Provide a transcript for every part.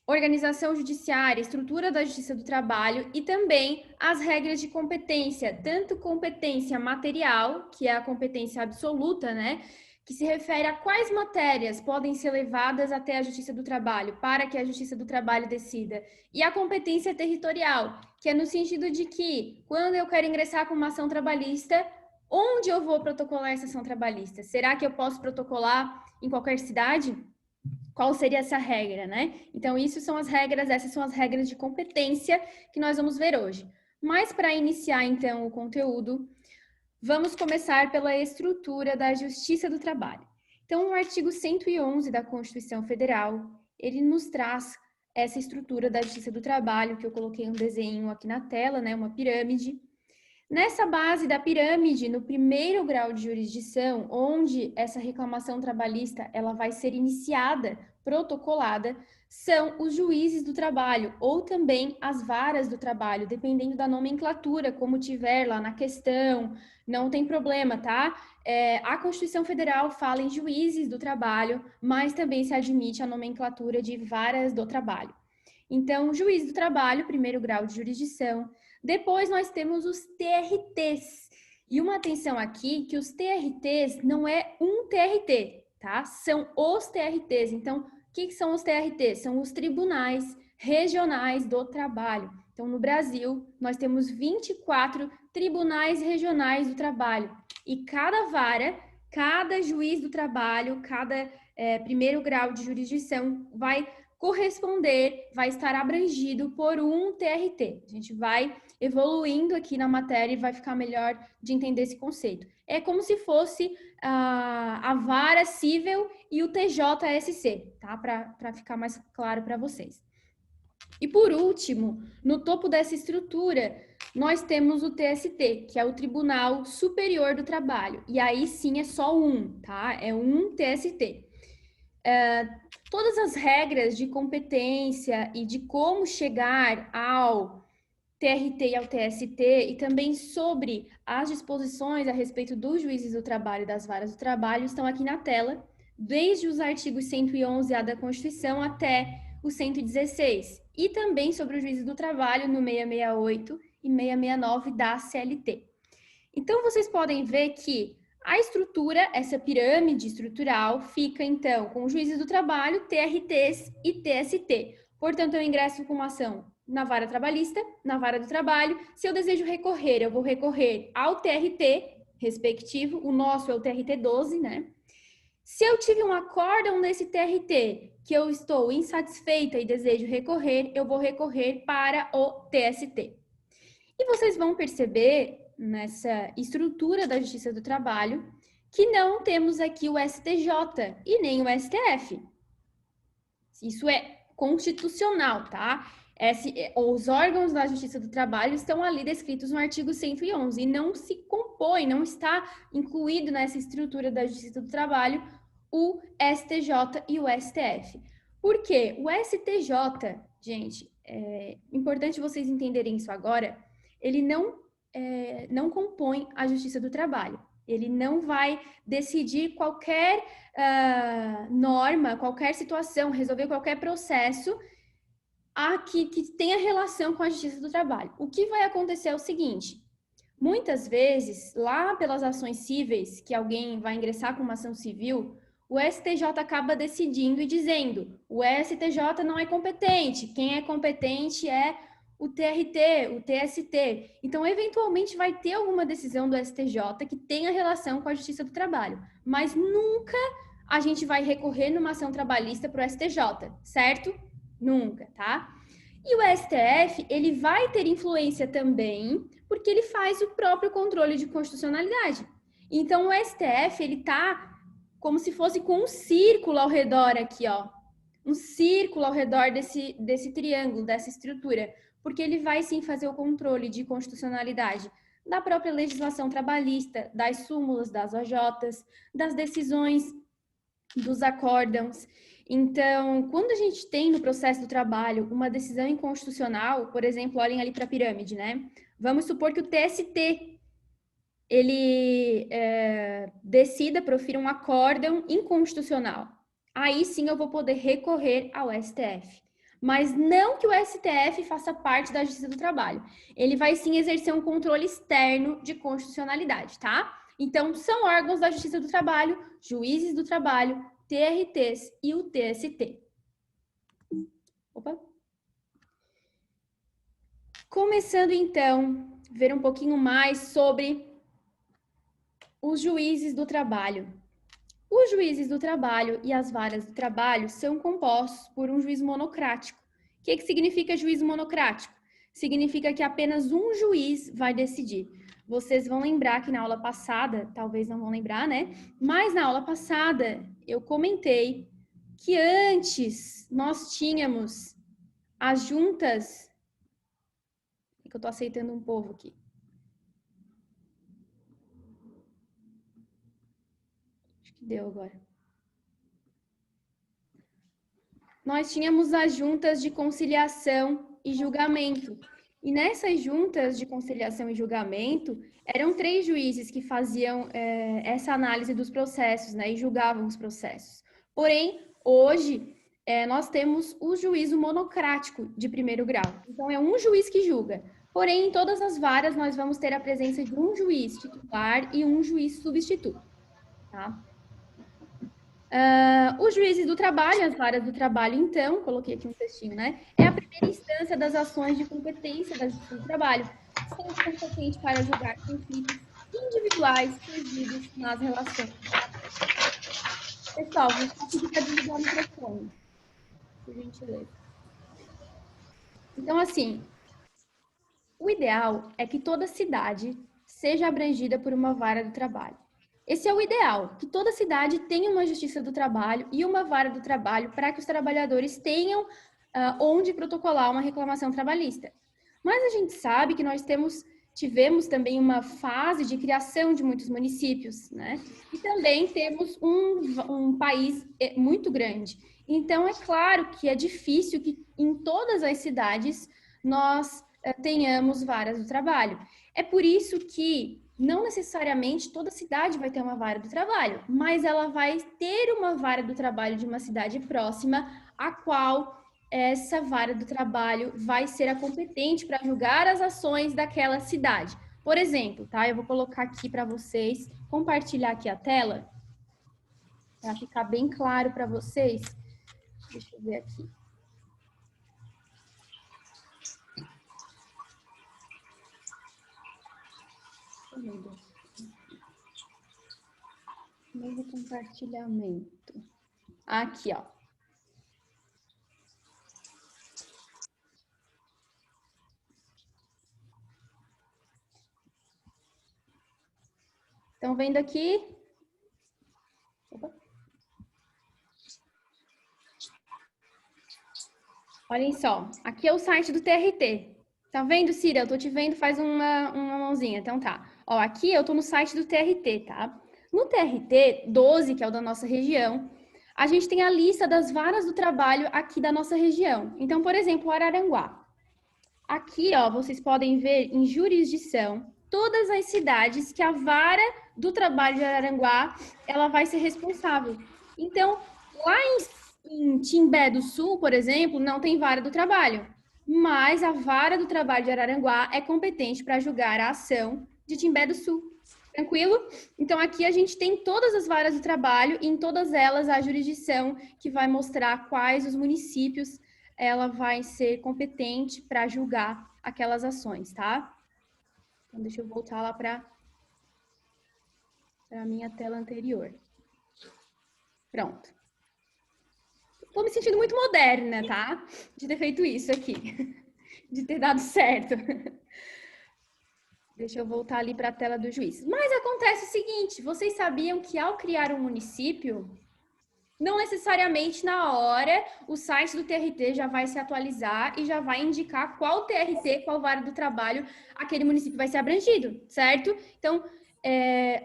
organização judiciária, estrutura da Justiça do Trabalho e também as regras de competência, tanto competência material, que é a competência absoluta, né? Que se refere a quais matérias podem ser levadas até a Justiça do Trabalho, para que a Justiça do Trabalho decida. E a competência territorial, que é no sentido de que, quando eu quero ingressar com uma ação trabalhista, onde eu vou protocolar essa ação trabalhista? Será que eu posso protocolar em qualquer cidade? Qual seria essa regra, né? Então, essas são as regras de competência que nós vamos ver hoje. Mas para iniciar, então, o conteúdo, vamos começar pela estrutura da Justiça do Trabalho. Então, o artigo 111 da Constituição Federal, ele nos traz essa estrutura da Justiça do Trabalho, que eu coloquei um desenho aqui na tela, né, uma pirâmide. Nessa base da pirâmide, no primeiro grau de jurisdição, onde essa reclamação trabalhista ela vai ser iniciada, protocolada, são os juízes do trabalho ou também as varas do trabalho, dependendo da nomenclatura, como tiver lá na questão, não tem problema, tá? A Constituição Federal fala em juízes do trabalho, mas também se admite a nomenclatura de varas do trabalho. Então, juiz do trabalho, primeiro grau de jurisdição. Depois nós temos os TRTs. E uma atenção aqui que os TRTs não é um TRT, tá? São os TRTs. Então, o que são os TRTs? São os tribunais regionais do trabalho. Então, no Brasil, nós temos 24 tribunais regionais do trabalho. E cada vara, cada juiz do trabalho, cada primeiro grau de jurisdição vai corresponder, vai estar abrangido por um TRT. A gente vai evoluindo aqui na matéria e vai ficar melhor de entender esse conceito. É como se fosse a vara civil e o TJSC, tá? Para ficar mais claro para vocês. E por último, no topo dessa estrutura, nós temos o TST, que é o Tribunal Superior do Trabalho. E aí sim é só um, tá? É um TST. Todas as regras de competência e de como chegar ao TRT e ao TST, e também sobre as disposições a respeito dos juízes do trabalho e das varas do trabalho, estão aqui na tela, desde os artigos 111A da Constituição até o 116, e também sobre os juízes do trabalho no 668 e 669 da CLT. Então, vocês podem ver que a estrutura, essa pirâmide estrutural, fica, então, com os juízes do trabalho, TRTs e TST. Portanto, eu ingresso com uma ação na vara trabalhista, na vara do trabalho. Se eu desejo recorrer, eu vou recorrer ao TRT respectivo. O nosso é o TRT 12, né? Se eu tive um acórdão nesse TRT que eu estou insatisfeita e desejo recorrer, eu vou recorrer para o TST. E vocês vão perceber nessa estrutura da Justiça do Trabalho que não temos aqui o STJ e nem o STF. Isso é constitucional, tá? Os órgãos da Justiça do Trabalho estão ali descritos no artigo 111 e não se compõe, não está incluído nessa estrutura da Justiça do Trabalho o STJ e o STF. Por quê? O STJ, gente, é importante vocês entenderem isso agora, ele não compõe a Justiça do Trabalho. Ele não vai decidir qualquer norma, qualquer situação, resolver qualquer processo que tenha relação com a Justiça do Trabalho. O que vai acontecer é o seguinte: muitas vezes, lá pelas ações cíveis, que alguém vai ingressar com uma ação civil, o STJ acaba decidindo e dizendo: o STJ não é competente, quem é competente é o TRT, o TST. Então, eventualmente, vai ter alguma decisão do STJ que tenha relação com a Justiça do Trabalho, mas nunca a gente vai recorrer numa ação trabalhista para o STJ, certo? Nunca, tá? E o STF, ele vai ter influência também, porque ele faz o próprio controle de constitucionalidade. Então, o STF, ele tá como se fosse com um círculo ao redor aqui, ó. Um círculo ao redor desse triângulo, dessa estrutura, porque ele vai sim fazer o controle de constitucionalidade da própria legislação trabalhista, das súmulas das OJs, das decisões dos acórdãos. Então, quando a gente tem no processo do trabalho uma decisão inconstitucional, por exemplo, olhem ali para a pirâmide, né? Vamos supor que o TST ele decida, profira um acórdão inconstitucional. Aí sim eu vou poder recorrer ao STF. mas não que o STF faça parte da Justiça do Trabalho. Ele vai sim exercer um controle externo de constitucionalidade, tá? Então, são órgãos da Justiça do Trabalho, juízes do trabalho, TRTs e o TST. Opa. Começando então, ver um pouquinho mais sobre os juízes do trabalho. Os juízes do trabalho e as varas do trabalho são compostos por um juiz monocrático. O que significa juiz monocrático? Significa que apenas um juiz vai decidir. Vocês vão lembrar que na aula passada, talvez não vão lembrar, né? Mas na aula passada eu comentei que antes nós tínhamos as juntas. É que eu tô aceitando um povo aqui. Acho que deu agora. Nós tínhamos as juntas de conciliação e julgamento. E nessas juntas de conciliação e julgamento, eram 3 juízes que faziam essa análise dos processos, né, e julgavam os processos. Porém, hoje, nós temos o juízo monocrático de primeiro grau. Então, é um juiz que julga. Porém, em todas as varas, nós vamos ter a presença de um juiz titular e um juiz substituto, tá? Os juízes do trabalho, as varas do trabalho, então, coloquei aqui um textinho, né? É a primeira instância das ações de competência da Justiça do Trabalho, sendo competente para julgar conflitos individuais surgidos nas relações. Pessoal, vou pedir para desligar o microfone, por gentileza. Então, assim, o ideal é que toda cidade seja abrangida por uma vara do trabalho. Esse é o ideal, que toda cidade tenha uma justiça do trabalho e uma vara do trabalho para que os trabalhadores tenham onde protocolar uma reclamação trabalhista. Mas a gente sabe que nós tivemos também uma fase de criação de muitos municípios, né? E também temos um país muito grande. Então, é claro que é difícil que em todas as cidades nós tenhamos varas do trabalho. É por isso que não necessariamente toda cidade vai ter uma vara do trabalho, mas ela vai ter uma vara do trabalho de uma cidade próxima, a qual essa vara do trabalho vai ser a competente para julgar as ações daquela cidade. Por exemplo, tá? Eu vou colocar aqui para vocês, compartilhar aqui a tela, para ficar bem claro para vocês. Deixa eu ver aqui. Novo compartilhamento. Aqui, ó. Estão vendo aqui? Opa. Olhem só, aqui é o site do TRT. Tá vendo, Cira? Eu tô te vendo, faz uma mãozinha. Então tá. Ó, aqui eu tô no site do TRT, tá? No TRT 12, que é o da nossa região, a gente tem a lista das varas do trabalho aqui da nossa região. Então, por exemplo, Araranguá. Aqui, ó, vocês podem ver em jurisdição todas as cidades que a vara do trabalho de Araranguá, ela vai ser responsável. Então, lá em Timbé do Sul, por exemplo, não tem vara do trabalho, mas a vara do trabalho de Araranguá é competente para julgar a ação de Timbé do Sul. Tranquilo? Então, aqui a gente tem todas as varas do trabalho e em todas elas a jurisdição que vai mostrar quais os municípios ela vai ser competente para julgar aquelas ações, tá? Então, deixa eu voltar lá para a minha tela anterior. Pronto. Tô me sentindo muito moderna, tá? De ter feito isso aqui. De ter dado certo. Deixa eu voltar ali para a tela do juiz. Mas acontece o seguinte, vocês sabiam que ao criar um município, não necessariamente na hora o site do TRT já vai se atualizar e já vai indicar qual TRT, qual vara do trabalho aquele município vai ser abrangido, certo? Então,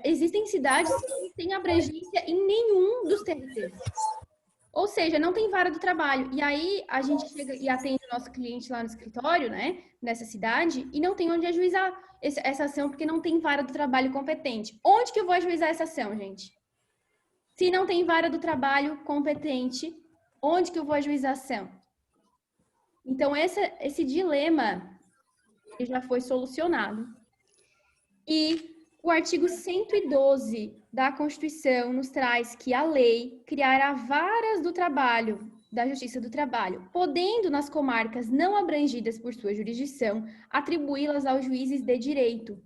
existem cidades que não têm abrangência em nenhum dos TRTs. Ou seja, não tem vara do trabalho. E aí a gente chega e atende o nosso cliente lá no escritório, né, nessa cidade, e não tem onde ajuizar essa ação porque não tem vara do trabalho competente. Onde que eu vou ajuizar essa ação, gente? Se não tem vara do trabalho competente, onde que eu vou ajuizar a ação? Então, esse dilema ele já foi solucionado. E o artigo 112 da Constituição nos traz que a lei criará varas do trabalho, da Justiça do Trabalho, podendo, nas comarcas não abrangidas por sua jurisdição, atribuí-las aos juízes de direito.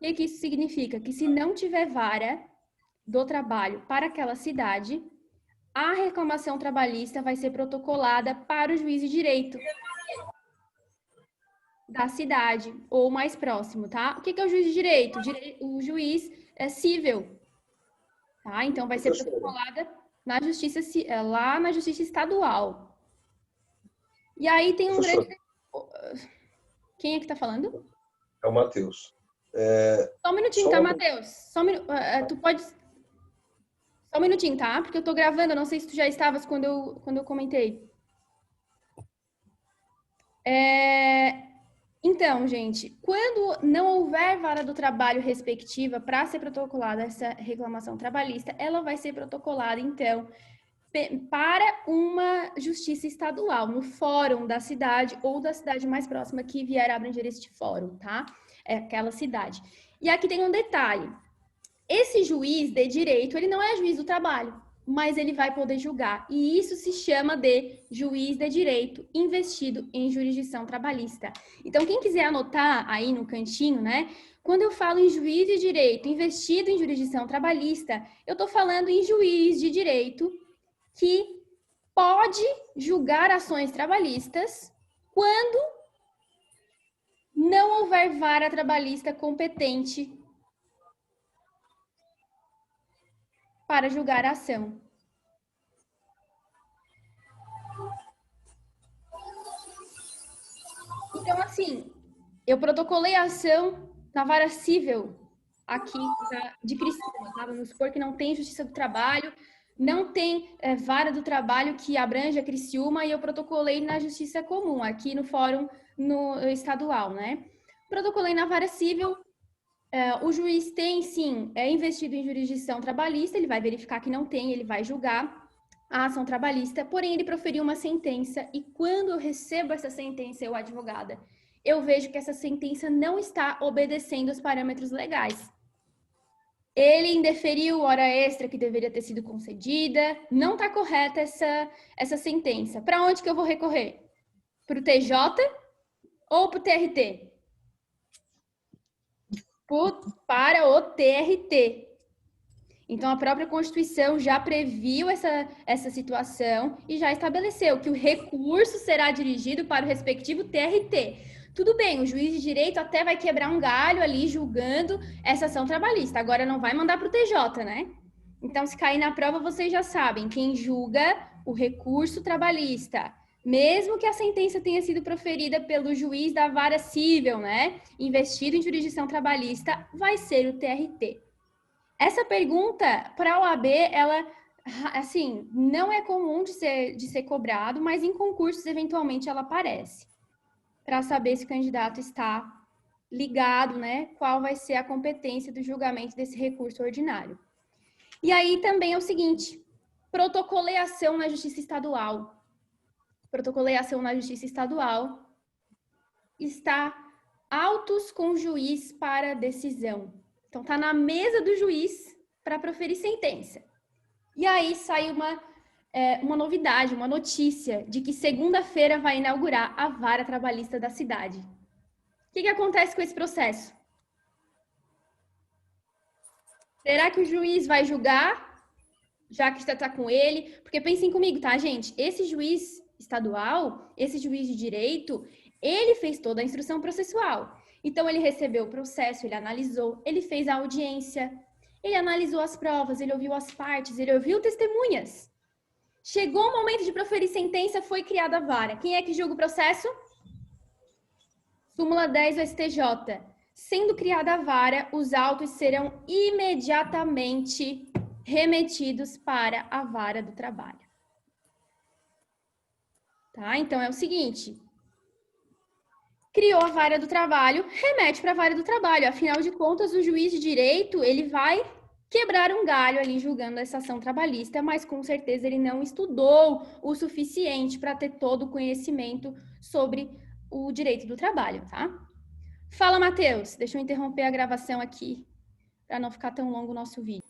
O que isso significa? Que se não tiver vara do trabalho para aquela cidade, a reclamação trabalhista vai ser protocolada para o juiz de direito da cidade ou mais próximo, tá? O que é o juiz de direito? O juiz é cível, tá? Então vai ser protocolada na justiça, lá na justiça estadual. E aí tem um grande... Quem é que tá falando? É o Matheus. Só um minutinho, tá, Matheus? Tu pode... Só um minutinho, tá? Porque eu tô gravando, eu não sei se tu já estavas quando eu comentei. Então, gente, quando não houver vara do trabalho respectiva para ser protocolada essa reclamação trabalhista, ela vai ser protocolada, então, para uma justiça estadual, no fórum da cidade ou da cidade mais próxima que vier a abranger este fórum, tá? É aquela cidade. E aqui tem um detalhe. Esse juiz de direito, ele não é juiz do trabalho, mas ele vai poder julgar. E isso se chama de juiz de direito investido em jurisdição trabalhista. Então, quem quiser anotar aí no cantinho, né? Quando eu falo em juiz de direito investido em jurisdição trabalhista, eu estou falando em juiz de direito que pode julgar ações trabalhistas quando não houver vara trabalhista competente para julgar a ação. Então, assim, eu protocolei a ação na vara civil aqui de Criciúma, tá? Vamos supor que não tem justiça do trabalho, não tem vara do trabalho que abrange a Criciúma e eu protocolei na justiça comum, aqui no fórum estadual, né? Protocolei na vara civil, o juiz tem, sim, investido em jurisdição trabalhista, ele vai verificar que não tem, ele vai julgar a ação trabalhista, porém ele proferiu uma sentença e quando eu recebo essa sentença, eu, advogada, eu vejo que essa sentença não está obedecendo os parâmetros legais. Ele indeferiu hora extra que deveria ter sido concedida, não está correta essa sentença. Para onde que eu vou recorrer? Para o TJ ou para o TRT? Para o TRT. Então, a própria Constituição já previu essa situação e já estabeleceu que o recurso será dirigido para o respectivo TRT. Tudo bem, o juiz de direito até vai quebrar um galho ali julgando essa ação trabalhista. Agora, não vai mandar para o TJ, né? Então, se cair na prova, vocês já sabem. Quem julga o recurso trabalhista, mesmo que a sentença tenha sido proferida pelo juiz da vara civil, né? Investido em jurisdição trabalhista, vai ser o TRT. Essa pergunta, para a OAB, ela, assim, não é comum de ser cobrado, mas em concursos, eventualmente, ela aparece. Para saber se o candidato está ligado, né? Qual vai ser a competência do julgamento desse recurso ordinário. E aí também é o seguinte, protocolei ação na Justiça Estadual. Protocolei ação na Justiça Estadual. Está autos com juiz para decisão. Então, está na mesa do juiz para proferir sentença. E aí sai uma novidade, uma notícia de que segunda-feira vai inaugurar a vara trabalhista da cidade. O que acontece com esse processo? Será que o juiz vai julgar, já que está com ele? Porque pensem comigo, tá, gente? Esse juiz estadual, esse juiz de direito, ele fez toda a instrução processual. Então, ele recebeu o processo, ele analisou, ele fez a audiência, ele analisou as provas, ele ouviu as partes, ele ouviu testemunhas. Chegou o momento de proferir sentença, foi criada a vara. Quem é que julga o processo? Súmula 10 do STJ. Sendo criada a vara, os autos serão imediatamente remetidos para a vara do trabalho. Tá? Então, é o seguinte... Criou a vara do trabalho, remete para a vara do trabalho. Afinal de contas, o juiz de direito, ele vai quebrar um galho ali julgando essa ação trabalhista, mas com certeza ele não estudou o suficiente para ter todo o conhecimento sobre o direito do trabalho, tá? Fala, Matheus. Deixa eu interromper a gravação aqui para não ficar tão longo o nosso vídeo.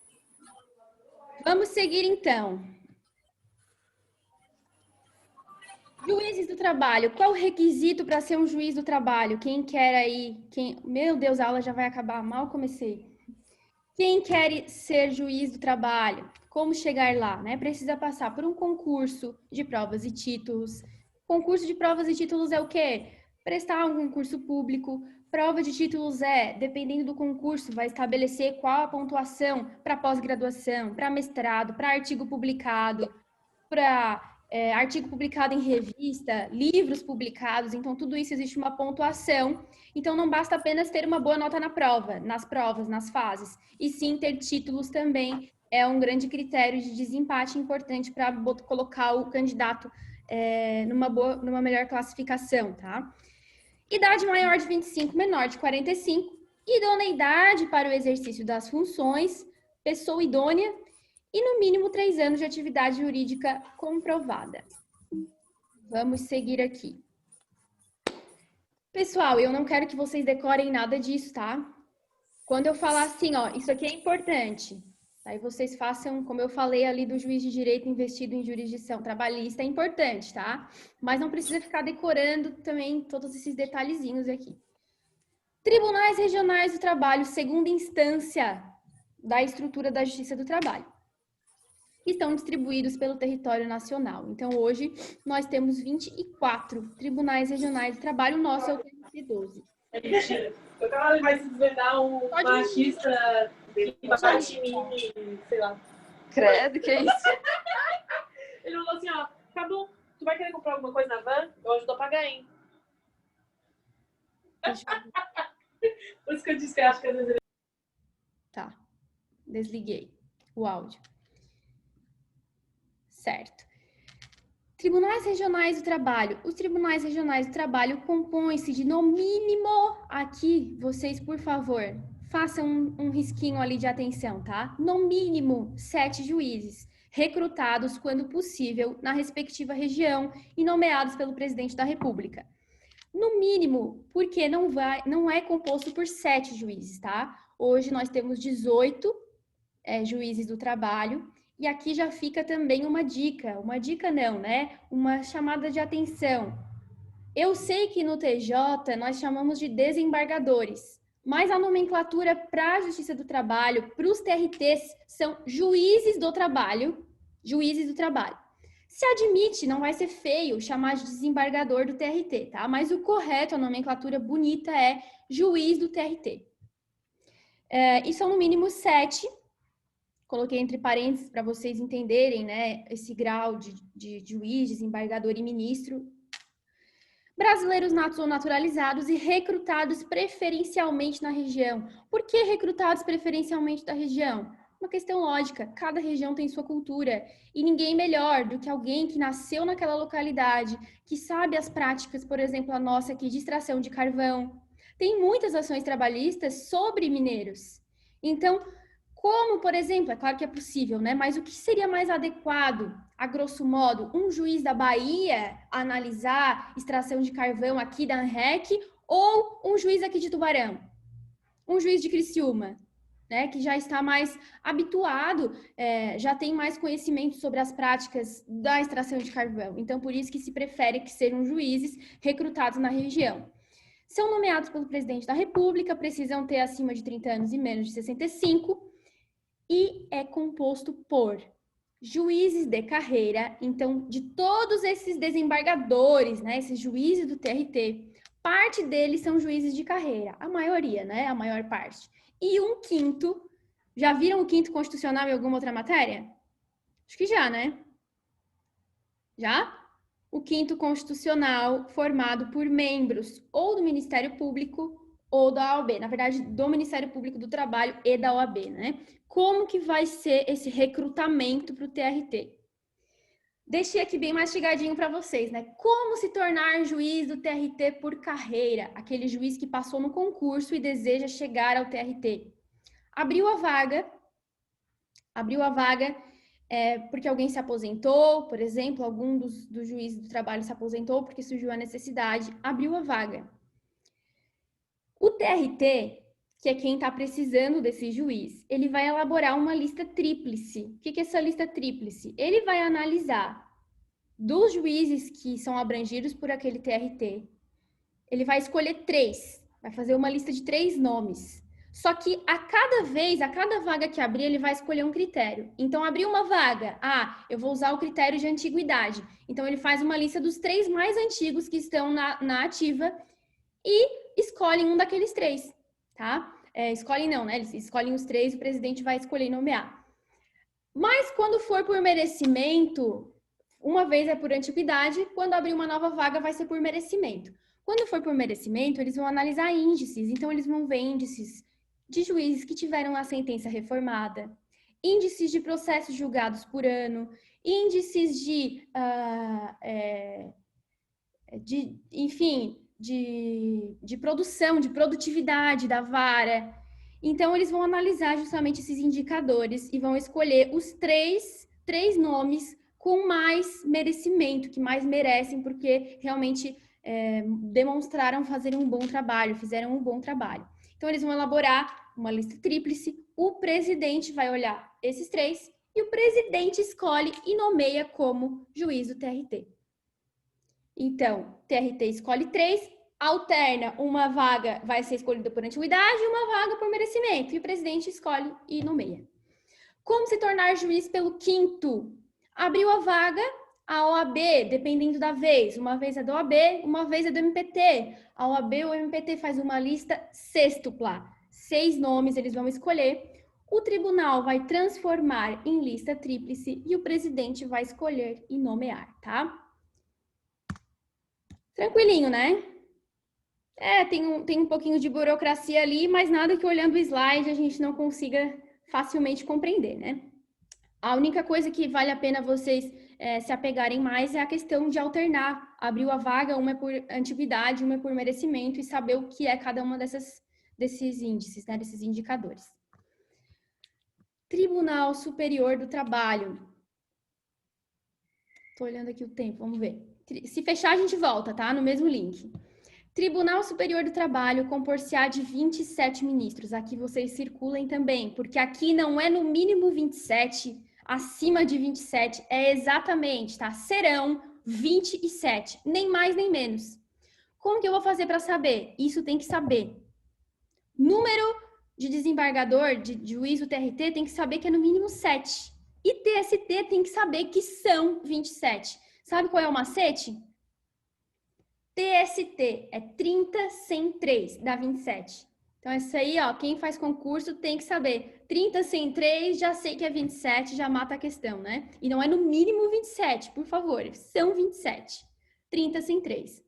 Vamos seguir então. Juízes do trabalho. Qual o requisito para ser um juiz do trabalho? Quem quer aí? Meu Deus, a aula já vai acabar. Mal comecei. Quem quer ser juiz do trabalho? Como chegar lá, né? Precisa passar por um concurso de provas e títulos. Concurso de provas e títulos é o quê? Prestar um concurso público. Prova de títulos dependendo do concurso, vai estabelecer qual a pontuação para pós-graduação, para mestrado, para artigo publicado, para artigo publicado em revista, livros publicados. Então, tudo isso existe uma pontuação. Então, não basta apenas ter uma boa nota na prova, nas provas, nas fases, e sim ter títulos também é um grande critério de desempate importante para colocar o candidato numa melhor classificação, tá? Idade maior de 25, menor de 45, idoneidade para o exercício das funções, pessoa idônea e no mínimo 3 anos de atividade jurídica comprovada. Vamos seguir aqui. Pessoal, eu não quero que vocês decorem nada disso, tá? Quando eu falar assim, ó, isso aqui é importante, aí vocês façam, como eu falei ali do juiz de direito investido em jurisdição trabalhista, é importante, tá? Mas não precisa ficar decorando também todos esses detalhezinhos aqui. Tribunais regionais do trabalho, segunda instância da estrutura da Justiça do Trabalho, que estão distribuídos pelo território nacional. Então, hoje, nós temos 24 tribunais regionais do trabalho, o nosso é o TRT-12. Eu tava vai se desvendar um machista que bate em mim, sei lá. Credo, que é isso? Ele falou assim, ó, Cadu, tu vai querer comprar alguma coisa na van? Eu ajudo a pagar, hein? Por isso que eu disse que eu acho que às vezes ele... Tá, desliguei o áudio. Certo. Tribunais regionais do trabalho. Os tribunais regionais do trabalho compõem-se de, no mínimo, aqui, vocês, por favor, façam um risquinho ali de atenção, tá? No mínimo, 7 juízes, recrutados, quando possível, na respectiva região e nomeados pelo presidente da República. No mínimo, porque não é composto por 7 juízes, tá? Hoje nós temos 18 juízes do trabalho. E aqui já fica também uma dica não, né? Uma chamada de atenção. Eu sei que no TJ nós chamamos de desembargadores, mas a nomenclatura para a Justiça do Trabalho, para os TRTs, são juízes do trabalho, juízes do trabalho. Se admite, não vai ser feio chamar de desembargador do TRT, tá? Mas o correto, a nomenclatura bonita é juiz do TRT. E são no mínimo 7. Coloquei entre parênteses para vocês entenderem, né, esse grau de juiz, desembargador e ministro. Brasileiros natos ou naturalizados e recrutados preferencialmente na região. Por que recrutados preferencialmente da região? Uma questão lógica, cada região tem sua cultura e ninguém melhor do que alguém que nasceu naquela localidade, que sabe as práticas, por exemplo, a nossa aqui de extração de carvão. Tem muitas ações trabalhistas sobre mineiros. Então, como, por exemplo, é claro que é possível, né? Mas o que seria mais adequado, a grosso modo, um juiz da Bahia analisar extração de carvão aqui da ANREC ou um juiz aqui de Tubarão? Um juiz de Criciúma, né? Que já está mais habituado, já tem mais conhecimento sobre as práticas da extração de carvão. Então, por isso que se prefere que sejam juízes recrutados na região. São nomeados pelo presidente da República, precisam ter acima de 30 anos e menos de 65, e é composto por juízes de carreira. Então, de todos esses desembargadores, né, esses juízes do TRT, parte deles são juízes de carreira, a maioria, né, a maior parte. E um quinto, já viram o quinto constitucional em alguma outra matéria? Acho que já, né? Já? O quinto constitucional formado por membros ou do Ministério Público ou da OAB, na verdade, do Ministério Público do Trabalho e da OAB, né? Como que vai ser esse recrutamento para o TRT? Deixei aqui bem mastigadinho para vocês, né? Como se tornar juiz do TRT por carreira? Aquele juiz que passou no concurso e deseja chegar ao TRT. Abriu a vaga, Abriu a vaga porque alguém se aposentou, por exemplo, algum dos juízes do trabalho se aposentou porque surgiu a necessidade, abriu a vaga. O TRT, que é quem está precisando desse juiz, ele vai elaborar uma lista tríplice. O que é essa lista tríplice? Ele vai analisar dos juízes que são abrangidos por aquele TRT, ele vai escolher 3, vai fazer uma lista de 3 nomes. Só que a cada vaga que abrir, ele vai escolher um critério. Então, abriu uma vaga, eu vou usar o critério de antiguidade. Então, ele faz uma lista dos 3 mais antigos que estão na ativa e escolhem um daqueles 3, tá? Escolhem não, né? Eles escolhem os 3, o presidente vai escolher e nomear. Mas quando for por merecimento, uma vez é por antiguidade, quando abrir uma nova vaga vai ser por merecimento. Quando for por merecimento, eles vão analisar índices. Então, eles vão ver índices de juízes que tiveram a sentença reformada, índices de processos julgados por ano, índices de produção, de produtividade da vara. Então, eles vão analisar justamente esses indicadores e vão escolher os três nomes com mais merecimento, que mais merecem, porque realmente demonstraram fazer um bom trabalho, fizeram um bom trabalho. Então, eles vão elaborar uma lista tríplice, o presidente vai olhar esses 3 e o presidente escolhe e nomeia como juiz do TRT. Então, TRT escolhe 3, alterna, uma vaga vai ser escolhida por antiguidade e uma vaga por merecimento, e o presidente escolhe e nomeia. Como se tornar juiz pelo 5º? Abriu a vaga, a OAB, dependendo da vez, uma vez é da OAB, uma vez é do MPT. A OAB ou o MPT faz uma lista sextupla, 6 nomes eles vão escolher. O tribunal vai transformar em lista tríplice e o presidente vai escolher e nomear, tá? Tranquilinho, né? Tem um pouquinho de burocracia ali, mas nada que olhando o slide a gente não consiga facilmente compreender, né? A única coisa que vale a pena vocês se apegarem mais é a questão de alternar. Abriu a vaga, uma é por antiguidade, uma é por merecimento, e saber o que é cada uma desses índices, né? Desses indicadores. Tribunal Superior do Trabalho. Estou olhando aqui o tempo, vamos ver. Se fechar, a gente volta, tá? No mesmo link. Tribunal Superior do Trabalho compor-se-á de 27 ministros. Aqui vocês circulem também, porque aqui não é no mínimo 27, acima de 27 é exatamente, tá? Serão 27, nem mais nem menos. Como que eu vou fazer para saber? Isso tem que saber. Número de desembargador, de juiz do TRT, tem que saber que é no mínimo 7. E TST tem que saber que são 27. Sabe qual é o macete? TST é 30 sem 3, dá 27. Então, isso aí, ó, quem faz concurso tem que saber. 30 sem 3, já sei que é 27, já mata a questão, né? E não é no mínimo 27, por favor, são 27. 30 sem 3.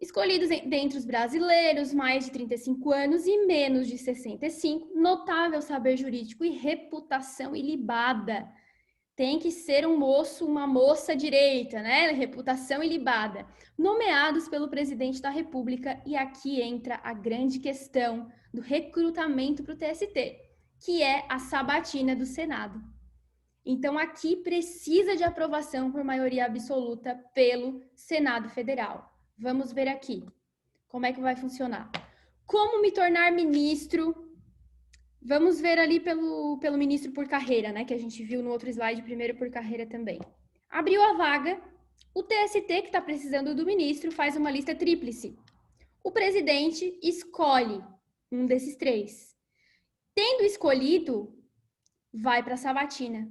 Escolhidos dentre os brasileiros, mais de 35 anos e menos de 65, notável saber jurídico e reputação ilibada. Tem que ser um moço, uma moça direita, né? Reputação ilibada. Nomeados pelo presidente da República, e aqui entra a grande questão do recrutamento para o TST, que é a sabatina do Senado. Então, aqui precisa de aprovação por maioria absoluta pelo Senado Federal. Vamos ver aqui como é que vai funcionar. Como me tornar ministro? Vamos ver ali pelo ministro por carreira, né? Que a gente viu no outro slide, primeiro por carreira também. Abriu a vaga, o TST, que está precisando do ministro, faz uma lista tríplice. O presidente escolhe um desses 3. Tendo escolhido, vai para a sabatina.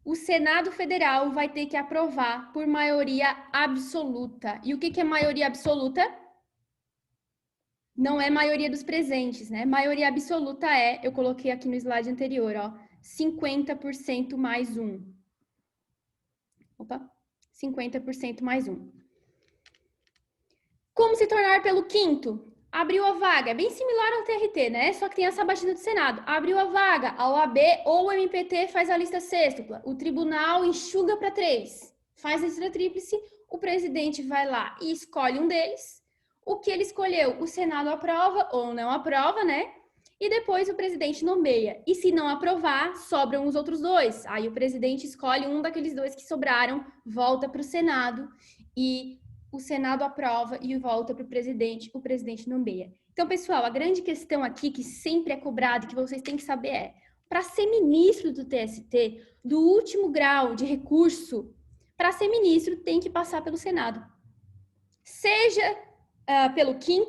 O Senado Federal vai ter que aprovar por maioria absoluta. E o que é maioria absoluta? Não é maioria dos presentes, né? Maioria absoluta eu coloquei aqui no slide anterior, ó, 50% mais 1. Opa, 50% mais 1. Como se tornar pelo 5º? Abriu a vaga, é bem similar ao TRT, né? Só que tem a sabatina do Senado. Abriu a vaga, a OAB ou o MPT faz a lista sextupla. O tribunal enxuga para 3. Faz a lista tríplice, o presidente vai lá e escolhe um deles. O que ele escolheu, o Senado aprova ou não aprova, né? e depois o presidente nomeia. E se não aprovar, sobram os outros dois. Aí o presidente escolhe um daqueles dois que sobraram, volta para o Senado e o Senado aprova e volta para o presidente nomeia. Então, pessoal, a grande questão aqui que sempre é cobrada, que vocês têm que saber é, para ser ministro do TST, do último grau de recurso, para ser ministro tem que passar pelo Senado. Seja pelo quinto